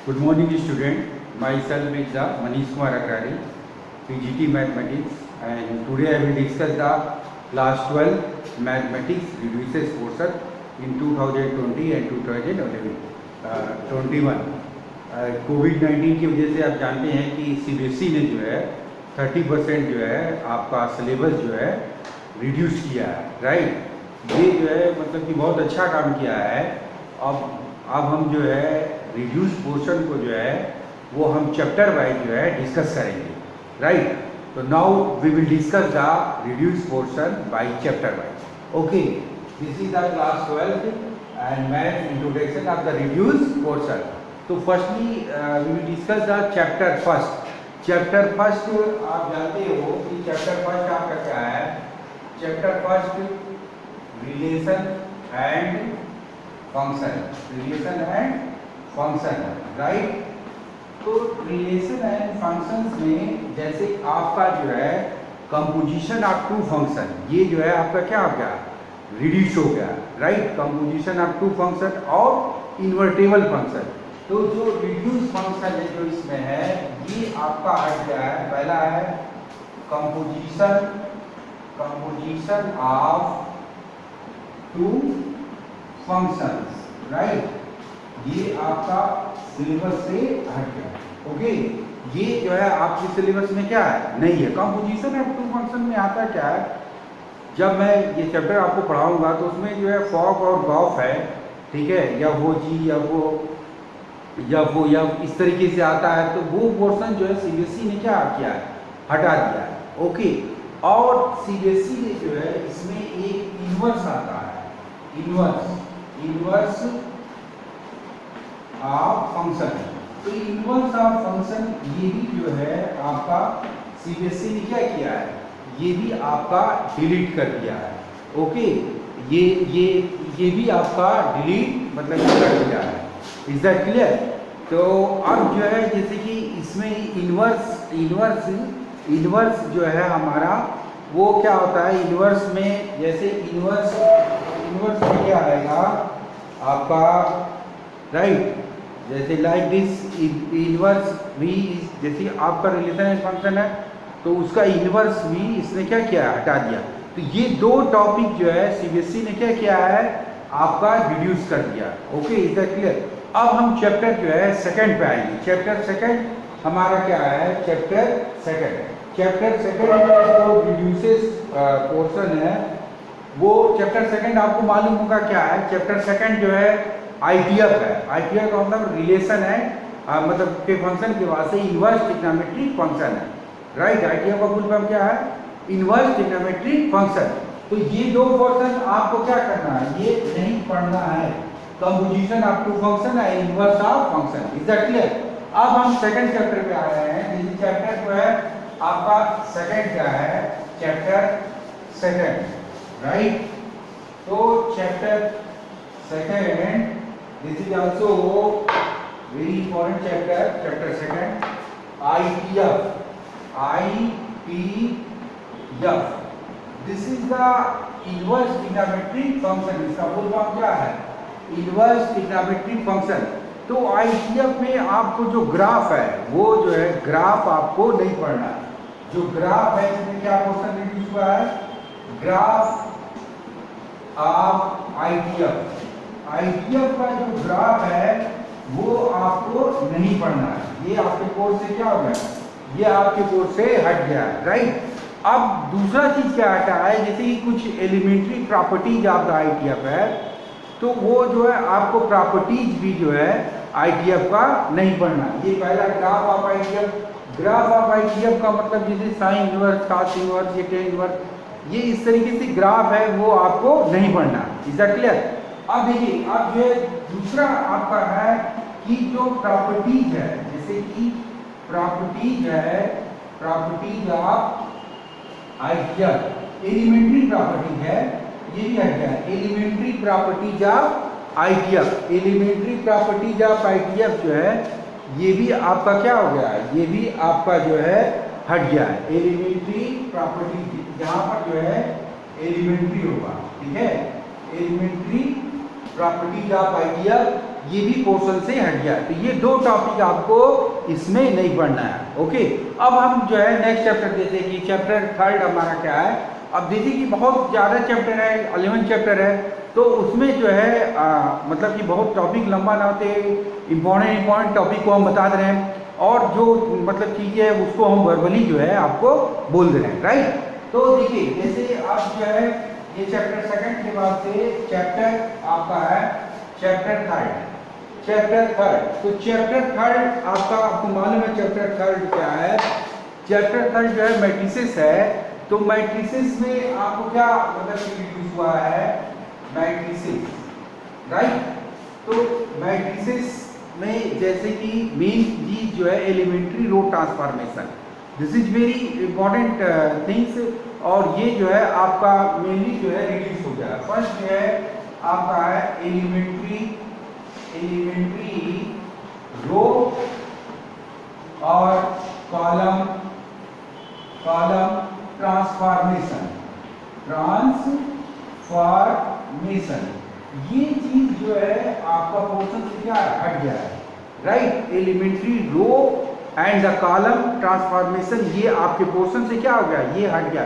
Good morning, student. Myself is Manish Kumar Agrari, PGT Mathematics, and today I will discuss the class 12 Mathematics reduces portion in 2020 and 2011, 21. कोविड-19 की वजह से आप जानते हैं कि CBSE ने जो है 30% जो है आपका सिलेबस जो है रिड्यूस किया है, राइट। ये जो है मतलब कि बहुत अच्छा काम किया है। अब हम जो है रिड्यूस पोर्शन को जो है वो हम चैप्टर वाइज जो है डिस्कस करेंगे, राइट। तो now we will discuss the reduce portion by chapter wise. Okay, this is the class 12 and math introduction of the reduce portion. तो firstly we will discuss the chapter first. Chapter first आप जानते हो कि chapter first आपका क्या है। Chapter first relation and function, relation and function, right. तो relation and functions में जैसे आपका जो है कंपोजिशन ऑफ टू फंक्शन, ये जो है आपका क्या हो गया, रिड्यूस हो गया, right. Composition of two function और इन्वर्टेबल फंक्शन। तो जो रिड्यूस फंक्शन है जो इसमें है ये आपका हट गया है। पहला है composition of two functions, right. ये आपका सिलेबस से हट गया। ओके, ये जो है आपके सिलेबस में क्या है, नहीं है। कंपोजिशन ऑफ टू फंक्शन में आता क्या है, जब मैं ये चैप्टर आपको पढ़ाऊंगा तो उसमें जो है फॉग और गॉफ है, ठीक है, या वो जी या इस तरीके से आता है। तो वो पोर्शन जो है सीबीएसई ने क्या किया है, हटा दिया है। ओके, और सीबीएसई ने जो है इसमें एक इनवर्स आता है, इनवर्स ऑफ फंक्शन। तो इनवर्स ऑफ फंक्शन ये भी जो है आपका सीबीएसई ने क्या किया है, ये भी आपका डिलीट कर दिया है। ओके, ये भी आपका डिलीट मतलब कर दिया है। Is that clear. तो अब जो है जैसे कि इसमें इनवर्स जो है हमारा वो क्या होता है, इनवर्स में जैसे इनवर्स में क्या आएगा आपका, राइट। जैसे लाइक दिस इनवर्स भी, जैसे आपका रिलेशन एंड फंक्शन है तो उसका इनवर्स भी इसने क्या किया, हटा दिया। तो ये दो टॉपिक जो है सीबीएसई ने क्या किया है, आपका रिड्यूस कर दिया। Okay, is that clear. अब हम चैप्टर जो है सेकंड पे आएंगे। चैप्टर सेकंड हमारा क्या है, चैप्टर सेकंड जो रिड्यूसेस पोर्शन है वो चैप्टर सेकंड आपको मालूम होगा क्या है। चैप्टर सेकंड जो है आईटीएफ है। आईटीएफ का मतलब रिलेशन है, मतलब के फंक्शन के वास्ते इनवर्स ट्रिग्नोमेट्रिक फंक्शन है, राइट। आईटीएफ का फुल फॉर्म क्या है, इनवर्स ट्रिग्नोमेट्रिक फंक्शन। तो ये दो पोर्शन आपको क्या करना है, ये नहीं पढ़ना है। कंपोजिशन ऑफ टू फंक्शन है, inverse of function. Is that clear. अब हम सेकंड चैप्टर पे आ रहे हैं। ये चैप्टर जो है आपका सेकंड क्या है, चैप्टर सेकंड, राइट। तो chapter second this is also very important chapter second, ITF. This is the inverse trigonometric function. इसका फुल फॉर्म क्या है, इनवर्स ट्रिग्नोमेट्रिक फंक्शन। तो आईटीएफ में आपको जो ग्राफ है वो जो है ग्राफ आपको नहीं पढ़ना है। जो ग्राफ है इसमें क्या पोर्शन रिड्यूस हुआ है, ग्राफ ऑफ आईटीएफ का जो ग्राफ है वो आपको नहीं पढ़ना है। ये आपके कोर्स से क्या हो गया, ये आपके कोर्स से हट गया, राइट। अब दूसरा चीज क्या हटा है, जैसे कि कुछ elementary properties of the ITF है, तो वो जो है आपको प्रॉपर्टीज भी जो है आईटीएफ का नहीं पढ़ना। ये पहला ग्राफ ऑफ आईटीएफ का मतलब जैसे साइन इनवर्स, कॉस इनवर्स, ये टेन इनवर्स, ये इस तरीके से ग्राफ है वो आपको नहीं पढ़ना। Is that clear. अब देखिए, अब जो दूसरा आपका है कि जो प्रॉपर्टीज है, जैसे कि प्रॉपर्टीज है, properties of ITF, elementary property है, ये भी हट गया। Elementary properties of ITF, elementary properties of ITF जो है ये भी आपका क्या हो गया, ये भी आपका जो है हट गया है। एलिमेंट्री प्रॉपर्टी जहां पर जो है एलिमेंट्री होगा, ठीक है, एलिमेंट्री प्रॉपर्टीज ऑफ आईटीएफ ये भी पोर्शन से हट गया। तो ये दो टॉपिक आपको इसमें नहीं पढ़ना है। ओके, अब हम जो है नेक्स्ट चैप्टर देते हैं कि चैप्टर थर्ड हमारा क्या है। अब देखिए कि बहुत ज़्यादा चैप्टर है, 11 चैप्टर है, तो उसमें जो है मतलब कि बहुत टॉपिक लंबा ना होते, इम्पॉर्टेंट टॉपिक को हम बता दे रहे हैं और जो मतलब चीज़ें है उसको हम वर्बली जो है आपको बोल दे रहे हैं, राइट। तो देखिए जैसे आप जो है ये चैप्टर सेकंड के बाद से चैप्टर आपका है चैप्टर थर्ड। तो चैप्टर थर्ड आपको मालूम है चैप्टर थर्ड क्या है। चैप्टर थर्ड जो है मैट्रिसेस है। तो मैट्रिसेस में आपको क्या मतलब इंट्रोड्यूस हुआ है, मैट्रिसेस, राइट। तो मैट्रिसेस में जैसे कि मेन चीज जो है elementary row transformation, this is very important things, और ये जो है आपका मेनली जो है रिड्यूस हो गया। फर्स्ट जो है आपका है एलिमेंट्री रो और कॉलम ट्रांसफॉर्मेशन। ये चीज जो है आपका पोर्शन से क्या हट गया है, right. Elementary row and the column transformation ये आपके पोर्शन से क्या हो गया, ये हट गया।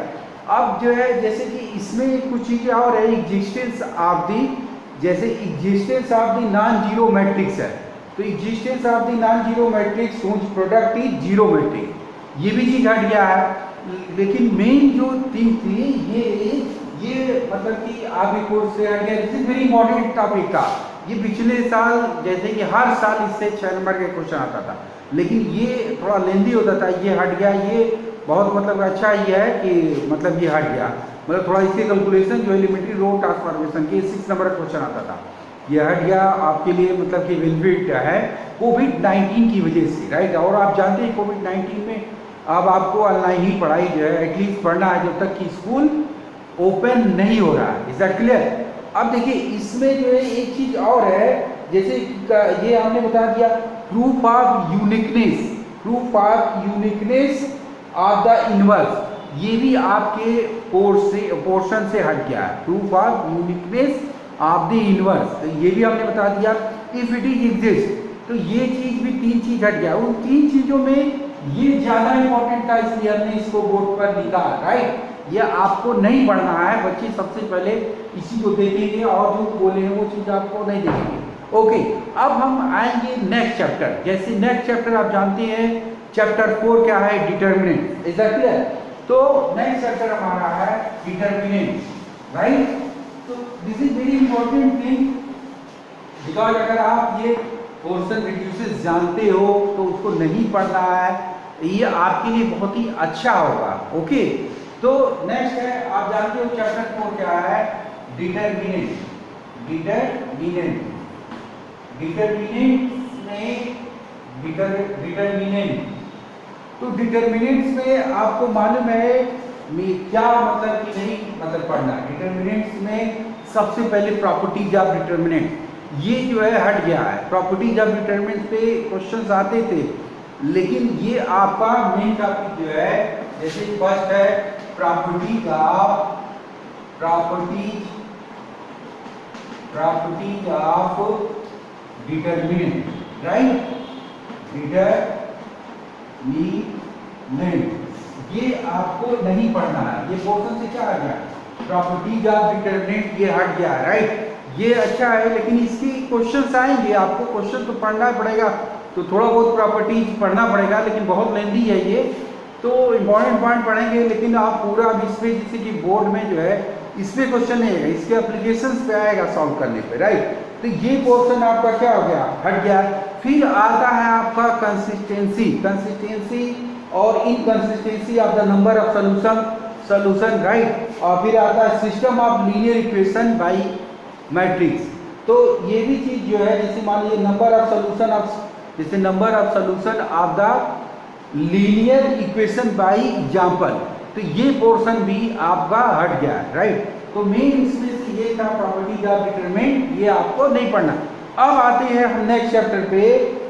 अब जो है जैसे कि इसमें कुछ चीजें और है, एग्जिस्टेंस ऑफ दी, जैसे existence of the non zero matrix है। तो existence of the non zero matrix whose product is zero matrix, ये भी चीज हट गया है। लेकिन मेन जो थिंग थी ये मतलब कि आपके कोर्स से हट गया। This is very important topic था। ये पिछले साल जैसे कि हर साल इससे 6 नंबर के क्वेश्चन आता था, लेकिन ये थोड़ा लेंदी होता था, ये हट गया। ये बहुत मतलब अच्छा ये है कि मतलब ये हट गया, मतलब थोड़ा इसके कैलकुलेशन जो एलिमेंट्री रो ट्रांसफॉर्मेशन के 6 नंबर का क्वेश्चन आता था, ये हट गया आपके लिए, मतलब कि बेनिफिट है कोविड-19 की वजह से, राइट। और आप जानते हैं कोविड-19 में अब आपको ऑनलाइन ही पढ़ाई जो है एटलीस्ट पढ़ना है जब तक कि स्कूल ओपन नहीं हो रहा है। Is that clear. अब देखिए इसमें जो है एक चीज और है, जैसे ये हमने बता दिया proof of uniqueness of the inverse, ये भी आपके पोर्शन से हट गया है। Proof of uniqueness of the inverse, तो ये भी हमने बता दिया। इफ इट इज एग्जिस्ट, तो ये चीज भी 3 चीज हट गया। उन 3 चीजों में ये ज्यादा इंपॉर्टेंट था, इसलिए हमने इसको बोर्ड पर लिखा, राइट। ये आपको नहीं पढ़ना है, बच्चे सबसे पहले इसी को देखेंगे और जो बोले हैं वो चीज आपको नहीं देखेंगे। ओके, अब हम आएंगे नेक्स्ट चैप्टर। जैसे नेक्स्ट चैप्टर आप जानते हैं चैप्टर 4 क्या है, डिटर्मिनेंट। Is that clear. तो नेक्स्ट चैप्टर हमारा है डिटर्मिनेंट, राइट। तो this is very important thing, because अगर आप ये पोर्शन रिड्यूसेस जानते हो तो उसको नहीं पढ़ना है, ये आपके लिए बहुत ही अच्छा होगा। ओके, तो नेक्स्ट है आप जानते हो चैप्टर 4 क्या है, डिटर्मिनेंट तो डिटर्मिनेंट्स में आपको मालूम है क्या मतलब कि नहीं मतलब पढ़ना। डिटर्मिनेंट्स में सबसे पहले प्रॉपर्टीज ऑफ डिटर्मिनेंट, ये जो है हट गया है। प्रॉपर्टीज ऑफ डिटर्मिनेंट पे क्वेश्चंस आते थे, लेकिन ये आपका मेन टॉपिक जो है, जैसे फर्स्ट है properties of determinant, right. Determinant ये आपको नहीं पढ़ना है, ये पोर्शन से क्या आ गया, प्रॉपर्टीज ऑफ डिटर्मिनेंट, ये हट गया, राइट। ये अच्छा है, लेकिन इसकी क्वेश्चंस आएंगे, आपको क्वेश्चन तो पढ़ना पड़ेगा, तो थोड़ा बहुत प्रॉपर्टीज पढ़ना पड़ेगा, लेकिन बहुत लेंदी है ये, तो इंपॉर्टेंट पॉइंट पढ़ेंगे। लेकिन आप पूरा अब इस पे जैसे कि बोर्ड में जो है इस पे क्वेश्चन नहीं आएगा, इसके एप्लीकेशंस पे आएगा सॉल्व करने पे, राइट। तो ये पोर्शन आपका क्या हो गया, हट गया। फिर आता है आपका कंसिस्टेंसी और inconsistency of the number of solution, right. और फिर आता है system of linear equation by matrix. तो ये भी चीज जो है, जैसे मान लीजिए number of solution of the linear equation by example, तो ये पोर्शन भी आपका हट गया, राइट। तो मेन इसमें से ये था प्रॉपर्टीज ऑफ डिटरमिनेंट, ये आपको नहीं पढ़ना। अब आते हैं हम नेक्स्ट चैप्टर पे,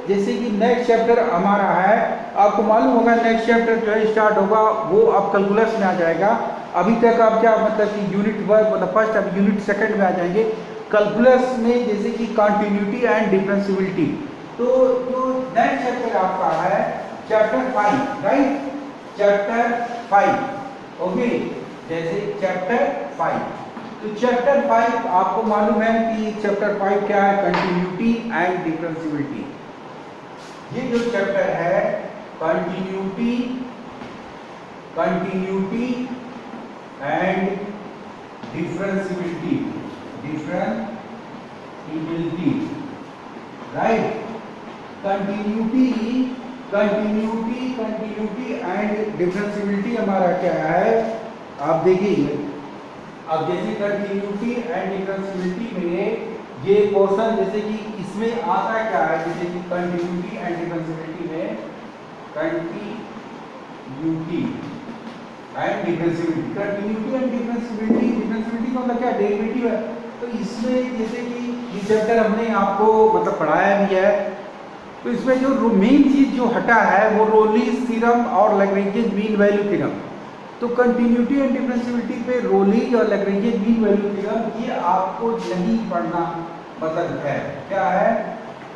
जैसे कि नेक्स्ट चैप्टर हमारा है, आपको मालूम होगा नेक्स्ट चैप्टर जो है स्टार्ट होगा वो अब कैलकुलस में आ जाएगा। अभी तक आप क्या मतलब कि यूनिट 1 मतलब फर्स्ट अब यूनिट सेकंड में आ जाएंगे। कैलकुलस में जैसे कि कंटिन्यूटी एंड डिफरेंशियबिलिटी। तो जो नेक्स्ट चैप्टर आपका है चैप्टर 5, राइट, चैप्टर 5, ओके, जैसे चैप्टर 5। तो चैप्टर 5 आपको मालूम है कि चैप्टर 5 क्या है, कंटिन्यूटी एंड डिफरेंशियबिलिटी। ये जो चैप्टर है continuity and differentiability, right, continuity and differentiability हमारा क्या है, आप देखिए। अब जैसे कंटिन्यूटी एंड डिफरेंशियबिलिटी में ये पोर्शन जैसे कि इसमें आता क्या है, जैसे कि कंटिन्यूटी एंड डिफरेंशियबिलिटी में कंटिन्यूटी एंड डिफरेंशियबिलिटी का मतलब क्या, डेरिवेटिव है। तो इसमें जैसे कि ये चैप्टर हमने आपको मतलब पढ़ाया भी है, तो इसमें जो मेन चीज जो हटा है वो रोलीज थ्योरम और लैग्रेंज मीन वैल्यू थ्योरम। तो कंटिन्यूटी एंड डिफरेंशियबिलिटी पे रोलीज और लैग्रेंज मीन वैल्यू थ्योरम ये आपको नहीं पढ़ना मतलब है, क्या है,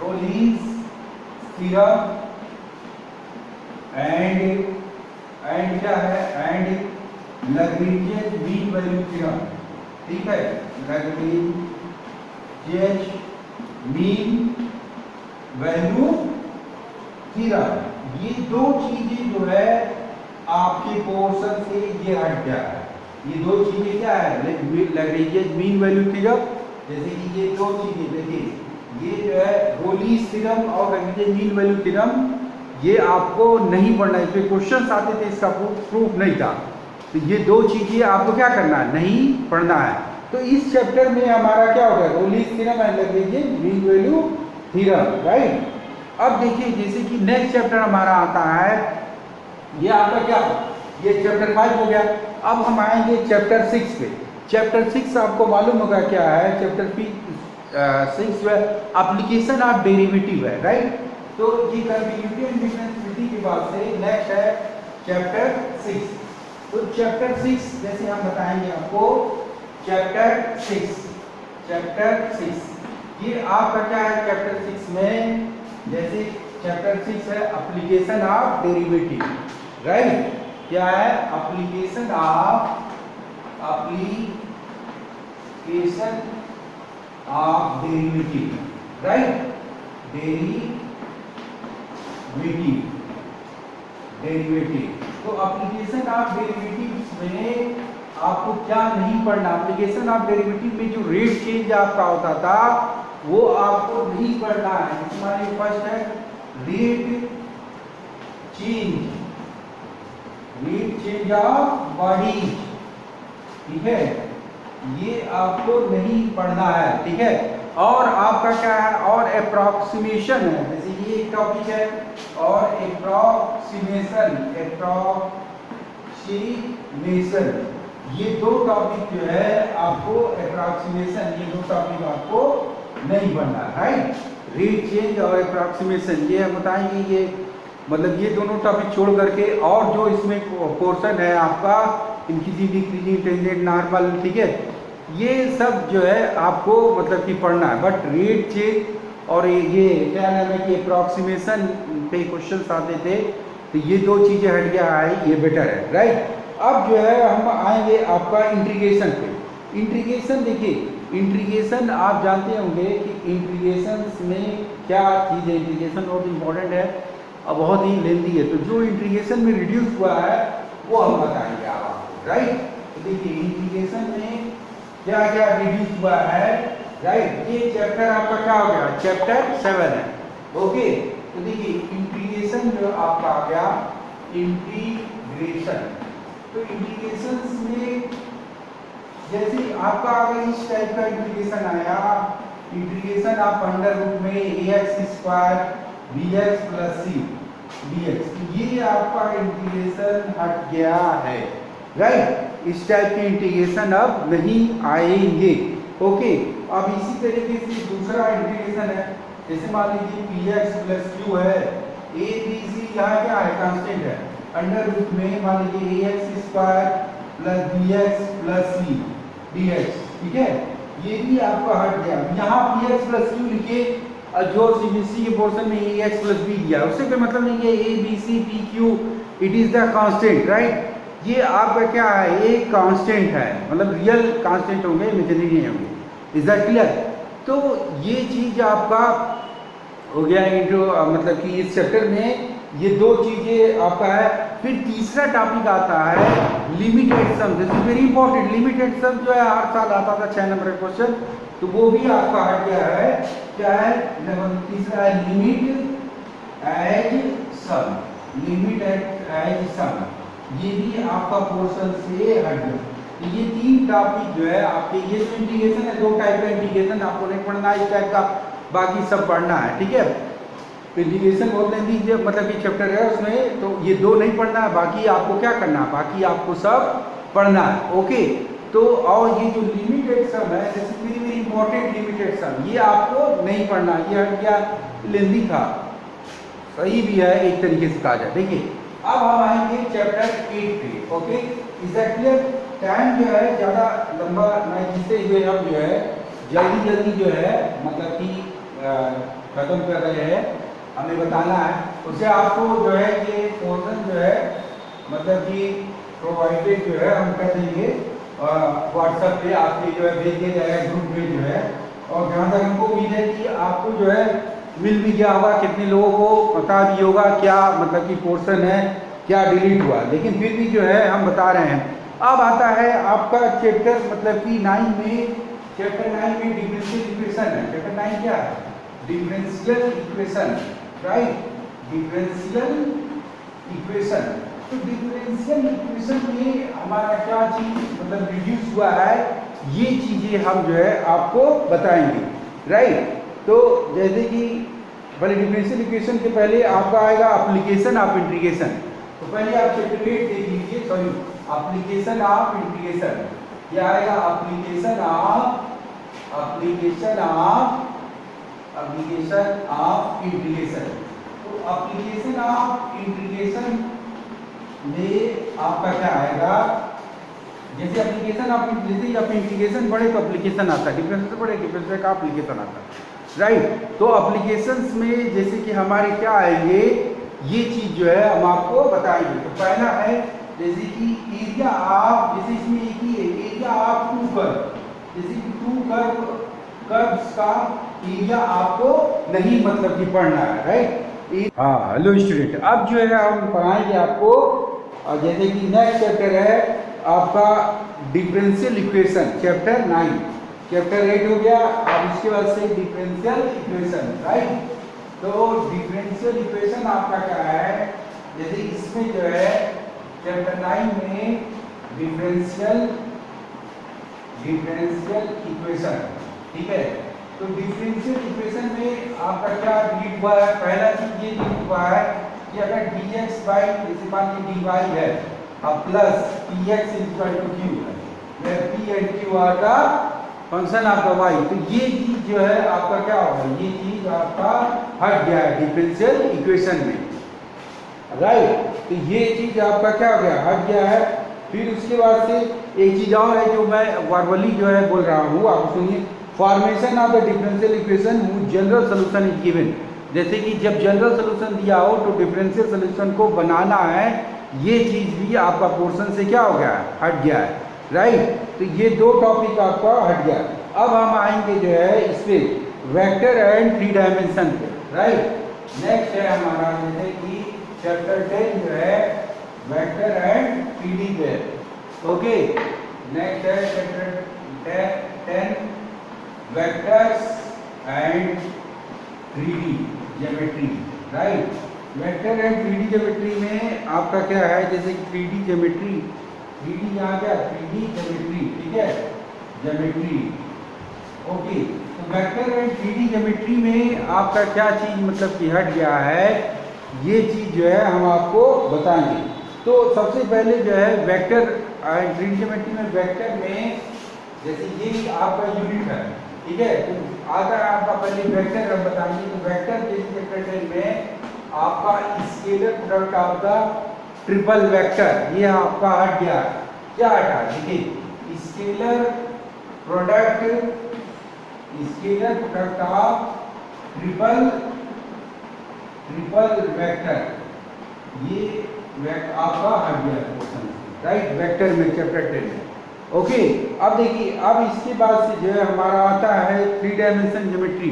रोलीज थ्योरम एंड क्या है, and Lagrange mean value theorem, ठीक है, लैग्रेंज मीन वैल्यू थ्योरम। ये दो चीजें जो है आपके पोर्शन से ये हट गया है। ये दो चीजें क्या है, लैग्रेंज मीन वैल्यू थ्योरम, जैसे कि ये दो चीजें देखिए, ये जो है रोलीज थ्योरम और लैग्रेंज मीन वैल्यू थ्योरम, ये आपको नहीं पढ़ना है, इसमें क्वेश्चन आते थे, इसका प्रूफ नहीं था। तो ये दो चीजें आपको क्या करना है, नहीं पढ़ना है। तो इस चैप्टर में हमारा क्या होगा, Rolle's theorem and Lagrange mean value theorem, right. अब देखिए जैसे कि नेक्स्ट चैप्टर हमारा आता है, ये आपका क्या, ये चैप्टर 5 हो गया। अब हम आएंगे चैप्टर 6 पे। चैप्टर 6 आपको मालूम होगा क्या है, चैप्टर 6 है एप्लीकेशन ऑफ डेरिवेटिव है, राइट। तो ये कंटिन्यूटी एंड डिफरेंशियबिलिटी के बाद से नेक्स्ट है चैप्टर 6। तो चैप्टर 6 जैसे हम बताएंगे आपको, चैप्टर 6 ये आपका क्या है, चैप्टर 6 में जैसे चैप्टर 6 है एप्लीकेशन ऑफ डेरिवेटिव, राइट। क्या है, application of derivative, right, derivative. तो एप्लीकेशन ऑफ डेरिवेटिव में आपको क्या नहीं पढ़ना, एप्लीकेशन ऑफ डेरिवेटिव में जो रेट चेंज आपका होता था वो आपको नहीं पढ़ना है। हमारे फर्स्ट है रेट चेंज ऑफ बॉडी, ठीक है, ये आपको नहीं पढ़ना है, ठीक है। और आपका क्या है, और अप्रोक्सीमेशन है, जैसे ये एक टॉपिक है, और अप्रोक्सीमेशन, ये दो टॉपिक जो है आपको, अप्रोक्सीमेशन, ये दो टॉपिक आपको नहीं पढ़ना, राइट। रेट चेंज और अप्रोक्सीमेशन ये हम बताएंगे, ये मतलब ये दोनों टॉपिक छोड़ करके और जो इसमें पोर्शन है आपका इंक्रीजिंग डिक्रीजिंग टेंजेंट नॉर्मल, ठीक है, ये सब जो है आपको मतलब कि पढ़ना है। बट रेट चेंज और ये क्या नाम है कि अप्रोक्सीमेशन पे क्वेश्चन आते थे, तो ये दो चीज़ें हट गया है, ये बेटर है, राइट। अब जो है हम आएंगे आपका इंटीग्रेशन पे। इंटीग्रेशन देखिए, इंटीग्रेशन आप जानते होंगे कि इंटीग्रेशन में क्या चीज़ है, इंटीग्रेशन बहुत इंपॉर्टेंट है और बहुत ही लेंदी है। तो जो इंटीग्रेशन में रिड्यूस हुआ है वो हम बताएंगे आपको, राइट। तो देखिए इंटीग्रेशन में क्या क्या रिड्यूस हुआ है, राइट। ये चैप्टर आपका क्या हो गया, चैप्टर 7 है, ओके। तो देखिए इंटीग्रेशन जो आपका आ गया, इंटीग्रेशन। तो इंटीग्रेशन में जैसे आपका अगर इस टाइप का इंटीग्रेशन आया, इंटीग्रेशन आप अंडर रूट में ax² bx + c dx, ये आपका इंटीग्रेशन हट गया है, राइट। इस टाइप के इंटीग्रेशन अब नहीं आएंगे, ओके। अब इसी तरीके से दूसरा इंटीग्रेशन है, जैसे मान लीजिए px + q है, a b c यहाँ क्या है, कांस्टेंट है, अंडर रूट में मान लीजिए ax² + bx + c dx, ठीक है। ये भी आपका हट गया। यहाँ पी एक्स प्लस क्यू लिखे, जो सीबीएसई के पोर्शन में ए एक्स प्लस बी दिया, उससे कोई मतलब नहीं है। A B C P Q it is the constant, right. ये आपका क्या है, एक कांस्टेंट है, मतलब रियल कांस्टेंट होंगे, इमेजिनरी नहीं होंगे। Is that clear? तो ये चीज आपका हो गया इंट्रो, मतलब कि इस चैप्टर में ये दो चीजें आपका है। फिर तीसरा टॉपिक आता है limited sum. This is very important. Limited sum जो है हर साल आता था 6 नंबर का क्वेश्चन, तो वो भी आपका हट गया है। क्या है? तीसरा है लिमिट एज सम। लिमिट एज सम, ये भी आपका पोर्शन से हट गया। तो ये तीन टॉपिक जो है आपके, ये जो इंटीग्रेशन है, दो टाइप का इंटीग्रेशन आपको नहीं पढ़ना है इस टाइप का, बाकी सब पढ़ना है, ठीक है। इंटीग्रेशन बोलते हैं मतलब कि चैप्टर है उसमें, तो ये दो नहीं पढ़ना है, बाकी आपको क्या करना है, बाकी आपको सब पढ़ना है, ओके। तो और ये जो लिमिटेड सम है, this is very very important. Limited sum ये आपको नहीं पढ़ना, ये हट गया, लेंदी था, सही भी है एक तरीके से कहा जाए। देखिए अब हम आएंगे चैप्टर 8 पे, okay. Is that clear? Time जो है ज़्यादा लंबा नहीं खींचते हुए हम जो है जल्दी जल्दी जो है मतलब कि खत्म कर रहे हैं, हमें बताना है। उससे आपको जो है ये पोर्शन जो है मतलब कि प्रोवाइडेड जो है हम कर देंगे व्हाट्सएप पे, आपके जो है भेज दिया जाएगा ग्रुप में जो है। और जहाँ तक हमको उम्मीद है कि आपको जो है मिल भी गया होगा, कितने लोगों को पता भी होगा क्या मतलब कि पोर्शन है, क्या डिलीट हुआ, लेकिन फिर भी जो है हम बता रहे हैं। अब आता है आपका चैप्टर मतलब कि 9 में, चैप्टर 9 में डिफरेंशियल इक्वेशन है। चैप्टर 9 क्या है? Differential equation, right. Differential equation. तो डिफरेंशियल इक्वेशन में हमारा क्या चीज मतलब रिड्यूस हुआ है, ये चीजें हम जो है आपको बताएंगे, राइट। तो जैसे कि पहले डिफरेंशियल इक्वेशन के पहले आपका आएगा एप्लीकेशन ऑफ इंटीग्रेशन। तो पहले आप चैप्टर 8 देख लीजिए, सॉरी एप्लीकेशन ऑफ इंटीग्रेशन। क्या आएगा? Application of integration. तो एप्लीकेशन ऑफ इंटीग्रेशन में आपका क्या आएगा? जैसे एप्लीकेशन ऑफ, जैसे आप इंटीग्रेशन बढ़े तो एप्लीकेशन आता है, डिफरेंस बढ़े डिफरेंस का एप्लीकेशन आता है, राइट। तो एप्लीकेशंस में जैसे कि हमारे क्या आएंगे, ये चीज जो है हम आपको बताएंगे। तो पहला है जैसे कि एरिया ऑफ, जैसे इसमें एक ही है एरिया ऑफ टू कर्व, जैसे कि टू कर्व्स का एरिया आपको नहीं मतलब कि पढ़ना है, राइट। हाँ हेलो स्टूडेंट, अब जो है हम पढ़ाएंगे आपको, और जैसे कि नेक्स्ट चैप्टर है आपका डिफरेंशियल इक्वेशन, चैप्टर 9। चैप्टर 8 हो गया, अब इसके बाद से डिफरेंशियल इक्वेशन, राइट। तो डिफरेंशियल इक्वेशन आपका क्या है, जैसे इसमें जो है चैप्टर 9 में डिफरेंशियल इक्वेशन, ठीक है। तो डिफरेंशियल इक्वेशन में आपका क्या डिलीट हुआ है? पहला चीज ये डिलीट हुआ है कि अगर dx बाई जैसे मान लीजिए dy है, अब plus px equal to q है, where p and q are the function of the y, तो ये चीज जो है आपका क्या होगा, ये चीज आपका हट गया है डिफरेंशियल इक्वेशन में, राइट। तो ये चीज आपका क्या हो गया, हट गया है। फिर उसके बाद से एक चीज और है जो मैं वर्बली जो है बोल रहा हूँ, आप सुनिए। Formation of the differential equation whose general solution is given. जैसे कि जब जनरल सोल्यूशन दिया हो तो डिफरेंशियल सोल्यूशन को बनाना है, ये चीज भी आपका पोर्शन से क्या हो गया है, हट गया है, राइट। तो ये दो टॉपिक आपका हट गया। अब हम आएंगे जो है इस पे वेक्टर एंड 3 डायमेंशन पे, राइट। नेक्स्ट है हमारा जैसे कि चैप्टर 10 जो है वेक्टर एंड 3D पे, ओके। नेक्स्ट है chapter 10 vectors and 3D geometry, right. Vector and 3D geometry में आपका क्या है, जैसे कि 3D ज्योमेट्री, 3D यहाँ क्या 3D ज्योमेट्री, ठीक है, ज्योमेट्री, ओके। तो वेक्टर एंड 3D ज्योमेट्री में आपका क्या चीज मतलब कि हट गया है, ये चीज जो है हम आपको बताएंगे। तो सबसे पहले जो है वेक्टर एंड 3D ज्योमेट्री में, वेक्टर में जैसे ये आपका यूनिट है, ठीक है। तो आता है आपका पहले वेक्टर हम बताएंगे। तो वेक्टर जैसे चैप्टर 10 में आपका scalar product of the triple vector, ये आपका हट गया। क्या हटा, देखिए scalar product scalar product of triple vector, ये आपका हट गया क्वेश्चन, राइट, वेक्टर में चैप्टर 10 में। ओके, अब देखिए, अब इसके बाद से जो है हमारा आता है 3 डायमेंशन ज्योमेट्री।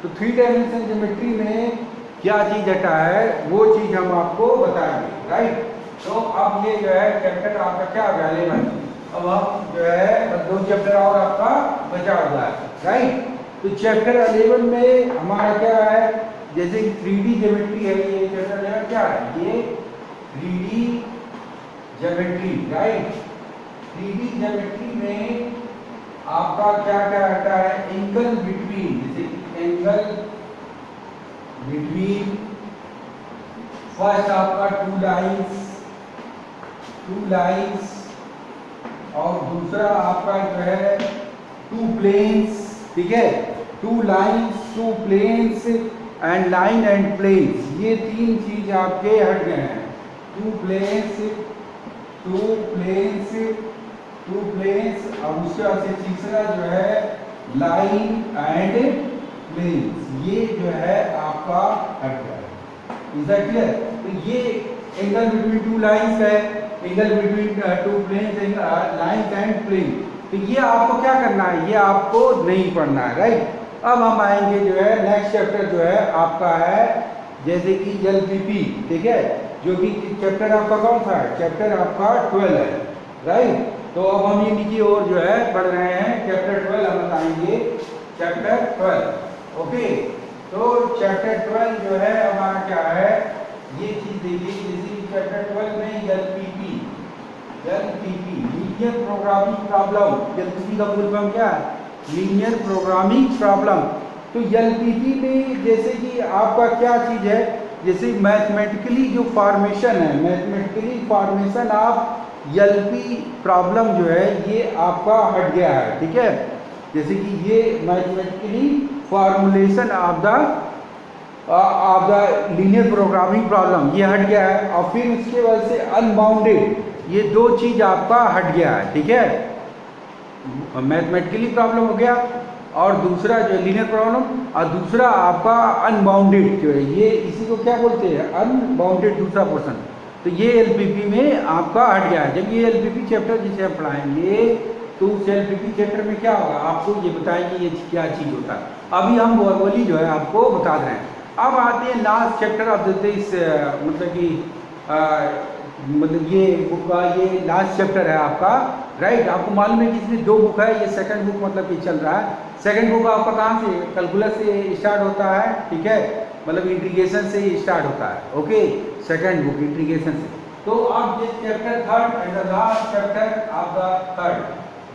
तो 3 डायमेंशन ज्योमेट्री में क्या चीज हटा है वो चीज हम आपको बताएंगे, राइट। तो अब ये जो है चैप्टर आपका क्या हो गया 11, अब हम जो है 2 चैप्टर और आपका बचा हुआ है, राइट। तो चैप्टर 11 में हमारा क्या है, जैसे कि 3D ज्योमेट्री है, ये चैप्टर 11 क्या है, ये 3D geometry, right. 3D geometry में आपका क्या क्या आता है, एंगल बिटवीन, जैसे कि एंगल बिटवीन फर्स्ट आपका टू लाइंस और दूसरा आपका जो है 2 प्लेन्स, ठीक है, 2 lines 2 planes and line and planes, ये 3 चीज आपके हट गए हैं। 2 प्लेन्स और उसके बाद से तीसरा जो है लाइन एंड प्लेन्स, ये जो है आपका हट गया है। Is that clear? तो ये एंगल बिटवीन 2 लाइंस है, angle between 2 planes, lines and plane, तो ये आपको क्या करना है, ये आपको नहीं पढ़ना है, राइट। अब हम आएंगे जो है नेक्स्ट चैप्टर जो है आपका है जैसे कि LPP, ठीक है, जो कि चैप्टर आपका कौन सा है, चैप्टर आपका 12 है, राइट। तो अब हम इन्हीं की ओर जो है बढ़ रहे हैं, चैप्टर 12 हम बताएंगे, चैप्टर 12। ओके, तो चैप्टर 12 जो है हमारा क्या है, ये चीज देखिए, जैसे चैप्टर 12 में LPP linear programming problem, LPP का फुल फॉर्म क्या है, लीनियर प्रोग्रामिंग प्रॉब्लम। तो LPP में जैसे कि आपका क्या चीज है, जैसे मैथमेटिकली जो फॉर्मेशन है, mathematically formation of LP problem जो है ये आपका हट गया है, ठीक है। जैसे कि ये mathematically formulation of the linear programming problem ये हट गया है, और फिर उसके वजह से अनबाउंडेड, ये 2 चीज आपका हट गया है, ठीक है। मैथमेटिकली प्रॉब्लम हो गया और दूसरा जो लीनियर प्रॉब्लम, और दूसरा आपका अनबाउंडेड जो है, ये इसी को क्या बोलते हैं, अनबाउंडेड दूसरा पोर्शन। तो ये LPP में आपका हट गया है। जब ये LPP चैप्टर जिसे हम पढ़ाएंगे तो उस LPP चैप्टर में क्या होगा, आपको ये बताएंगे ये क्या चीज होता है। अभी हम नॉर्मली जो है आपको बता रहे हैं। अब आते हैं लास्ट चैप्टर, आप देते इस मतलब कि मतलब ये बुक का ये लास्ट चैप्टर है आपका, राइट। आपको मालूम है कि इसमें 2 बुक है, ये सेकंड बुक मतलब कि चल रहा है। सेकंड बुक आपका कहाँ से, कैलकुलस से स्टार्ट होता है, ठीक है, मतलब इंटीग्रेशन से स्टार्ट होता है। ओके, सेकंड बुक इंटीग्रेशन से। तो अब ये chapter 3 and the last chapter of the 3rd,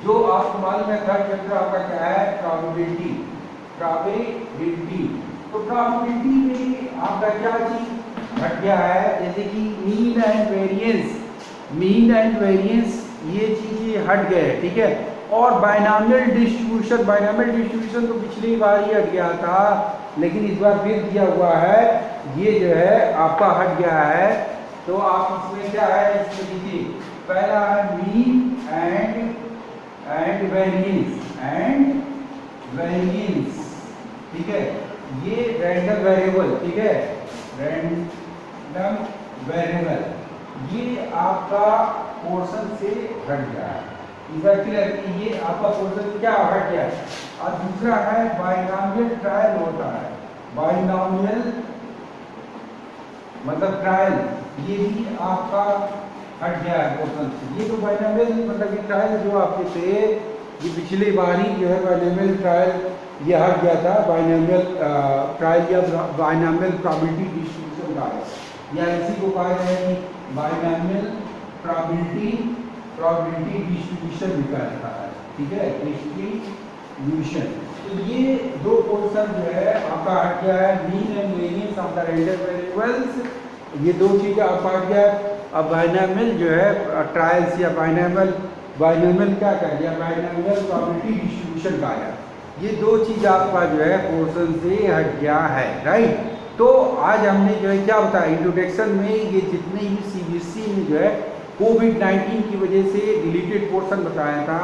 जो आपको मालूम है 3rd चैप्टर आपका क्या है, प्रोबेबिलिटी। तो प्रोबेबिलिटी में आपका क्या चीज हट गया है, जैसे कि मीन एंड वेरिएंस ये चीजें हट गए, ठीक है। और बाइनॉमियल डिस्ट्रीब्यूशन तो पिछली बार ही हट गया था, लेकिन इस बार फिर दिया हुआ है, ये जो है आपका हट गया है। तो आप इसमें क्या है, इसमें देखिए पहला है मीन एंड वेरिएंस, ठीक है, ये रैंडम वेरिएबल, ठीक है, रैंडम वेरिएबल, ये आपका पोर्शन से हट गया है। इधर क्लियर कि ये आपका पोर्शन क्या हट गया है। और दूसरा है बाइनॉमियल ट्रायल होता है, बाइनॉमियल मतलब ट्रायल, ये भी आपका हट गया है पोर्शन से। ये तो बाइनॉमियल मतलब कि ट्रायल जो आपके थे, ये पिछली बार ही जो है बाइनॉमियल ट्रायल ये हट गया था, बाइनॉमियल ट्रायल या बाइनॉमियल प्रोबेबिलिटी डिस्ट्रीब्यूशन का है, या इसी को कहा जाए कि बाइनॉमियल प्रोबेबिलिटी डिस्ट्रीब्यूशन भी कहता है, ठीक है, डिस्ट्रीब्यूशन। तो ये 2 पोर्शन जो है आपका हट गया है, mean and variance of the random variables, ये 2 चीजें आपका हट गया। अब बाइनॉमियल जो है ट्रायल्स या बाइनॉमियल क्या कह दिया, बाइनॉमियल प्रोबेबिलिटी डिस्ट्रीब्यूशन का है, ये 2 चीज आपका जो है पोर्शन से हट गया है, राइट। तो आज हमने जो है क्या बताया इंट्रोडक्शन में, ये जितने भी CBSE में जो है कोविड-19 की वजह से डिलीटेड पोर्शन बताया था,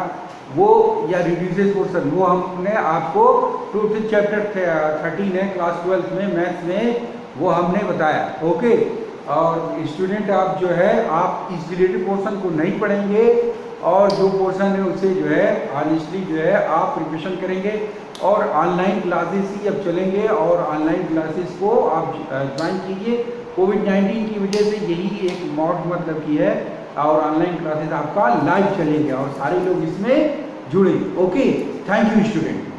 वो या रिड्यूसेस पोर्शन वो हमने आपको फिफ्थ चैप्टर 13 है क्लास 12 में मैथ्स में वो हमने बताया। ओके, और स्टूडेंट आप जो है आप इस रिलेटेड पोर्शन को नहीं पढ़ेंगे और जो पोर्शन है उसे जो है ऑनेस्टली जो है आप प्रिपरेशन करेंगे और ऑनलाइन क्लासेस ही अब चलेंगे और ऑनलाइन क्लासेस को आप ज्वाइन कीजिए। कोविड-19 की वजह से यही एक मॉड मतलब की है और ऑनलाइन क्लासेस आपका लाइव चलेंगे और सारे लोग इसमें जुड़े। Okay, thank you student.